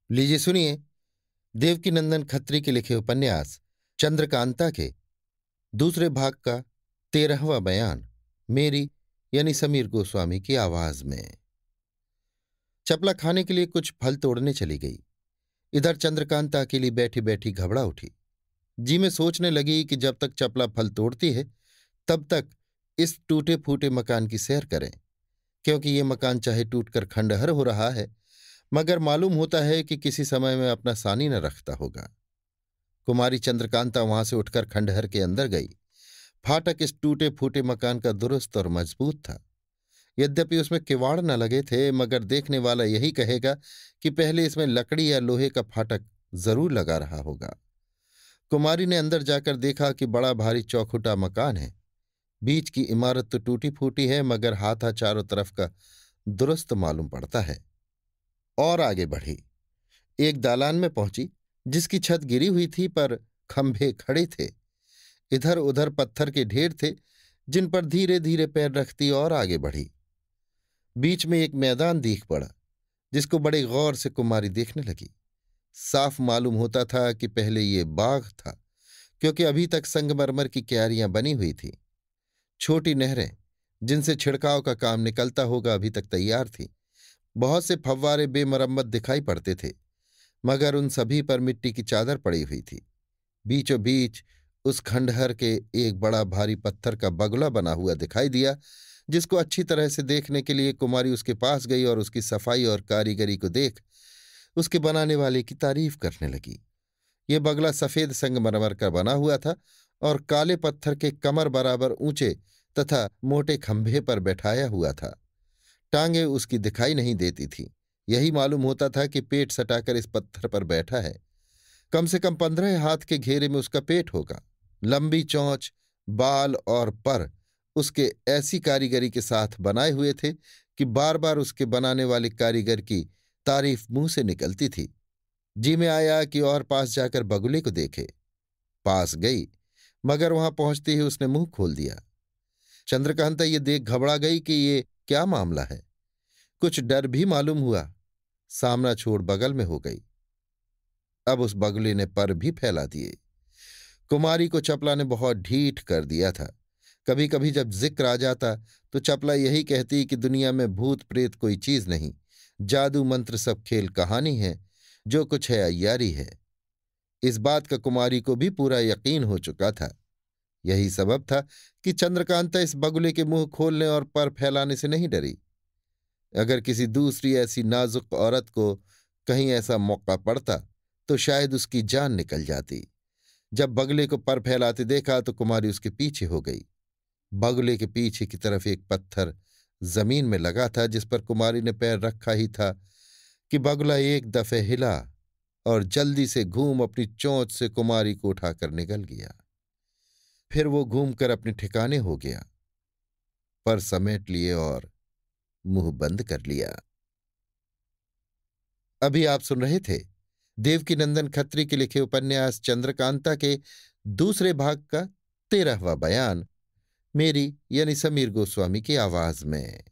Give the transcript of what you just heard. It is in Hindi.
लीजिए सुनिए देवकीनंदन खत्री के लिखे उपन्यास चंद्रकांता के दूसरे भाग का 13वां बयान मेरी यानी समीर गोस्वामी की आवाज में। चपला खाने के लिए कुछ फल तोड़ने चली गई। इधर चंद्रकांता अकेली बैठी बैठी घबरा उठी। जी में सोचने लगी कि जब तक चपला फल तोड़ती है तब तक इस टूटे फूटे मकान की सैर करें, क्योंकि ये मकान चाहे टूटकर खंडहर हो रहा है मगर मालूम होता है कि किसी समय में अपना सानी न रखता होगा। कुमारी चंद्रकांता वहां से उठकर खंडहर के अंदर गई। फाटक इस टूटे फूटे मकान का दुरुस्त और मजबूत था। यद्यपि उसमें किवाड़ न लगे थे मगर देखने वाला यही कहेगा कि पहले इसमें लकड़ी या लोहे का फाटक जरूर लगा रहा होगा। कुमारी ने अंदर जाकर देखा कि बड़ा भारी चौखुटा मकान है। बीच की इमारत तो टूटी फूटी है मगर हाथा चारों तरफ का दुरुस्त मालूम पड़ता है। और आगे बढ़ी, एक दालान में पहुंची जिसकी छत गिरी हुई थी पर खंभे खड़े थे। इधर उधर पत्थर के ढेर थे जिन पर धीरे धीरे पैर रखती और आगे बढ़ी। बीच में एक मैदान दिख पड़ा जिसको बड़े गौर से कुमारी देखने लगी। साफ मालूम होता था कि पहले ये बाग था, क्योंकि अभी तक संगमरमर की क्यारियां बनी हुई थी। छोटी नहरें जिनसे छिड़काव का काम निकलता होगा अभी तक तैयार थी। बहुत से फव्वारे बेमरम्मत दिखाई पड़ते थे मगर उन सभी पर मिट्टी की चादर पड़ी हुई थी। बीचों बीच उस खंडहर के एक बड़ा भारी पत्थर का बगुला बना हुआ दिखाई दिया, जिसको अच्छी तरह से देखने के लिए कुमारी उसके पास गई और उसकी सफाई और कारीगरी को देख उसके बनाने वाले की तारीफ करने लगी। ये बगला सफेद संगमरमर का बना हुआ था और काले पत्थर के कमर बराबर ऊंचे तथा मोटे खंभे पर बैठाया हुआ था। टांगे उसकी दिखाई नहीं देती थी। यही मालूम होता था कि पेट सटाकर इस पत्थर पर बैठा है। कम से कम 15 हाथ के घेरे में उसका पेट होगा। लंबी चोंच, बाल और पर उसके ऐसी कारीगरी के साथ बनाए हुए थे कि बार बार उसके बनाने वाले कारीगर की तारीफ मुंह से निकलती थी। जी में आया कि और पास जाकर बगुले को देखे। पास गई मगर वहां पहुंचते ही उसने मुंह खोल दिया। चंद्रकांता ये देख घबरा गई कि ये क्या मामला है। कुछ डर भी मालूम हुआ। सामना छोड़ बगल में हो गई। अब उस बगुले ने पर भी फैला दिए। कुमारी को चपला ने बहुत ढीठ कर दिया था। कभी कभी जब जिक्र आ जाता तो चपला यही कहती कि दुनिया में भूत प्रेत कोई चीज नहीं, जादू मंत्र सब खेल कहानी है, जो कुछ है अय्यारी है। इस बात का कुमारी को भी पूरा यकीन हो चुका था। यही सबब था कि चंद्रकांता इस बगुले के मुंह खोलने और पर फैलाने से नहीं डरी। अगर किसी दूसरी ऐसी नाजुक औरत को कहीं ऐसा मौका पड़ता तो शायद उसकी जान निकल जाती। जब बगले को पर फैलाते देखा तो कुमारी उसके पीछे हो गई। बगले के पीछे की तरफ एक पत्थर जमीन में लगा था जिस पर कुमारी ने पैर रखा ही था कि बगुला एक दफे हिला और जल्दी से घूम अपनी चोंच से कुमारी को उठाकर निकल गया। फिर वो घूमकर अपने ठिकाने हो गया, पर समेट लिए और मुंह बंद कर लिया। अभी आप सुन रहे थे देवकीनंदन खत्री के लिखे उपन्यास चंद्रकांता के दूसरे भाग का 13वां बयान मेरी यानी समीर गोस्वामी की आवाज में।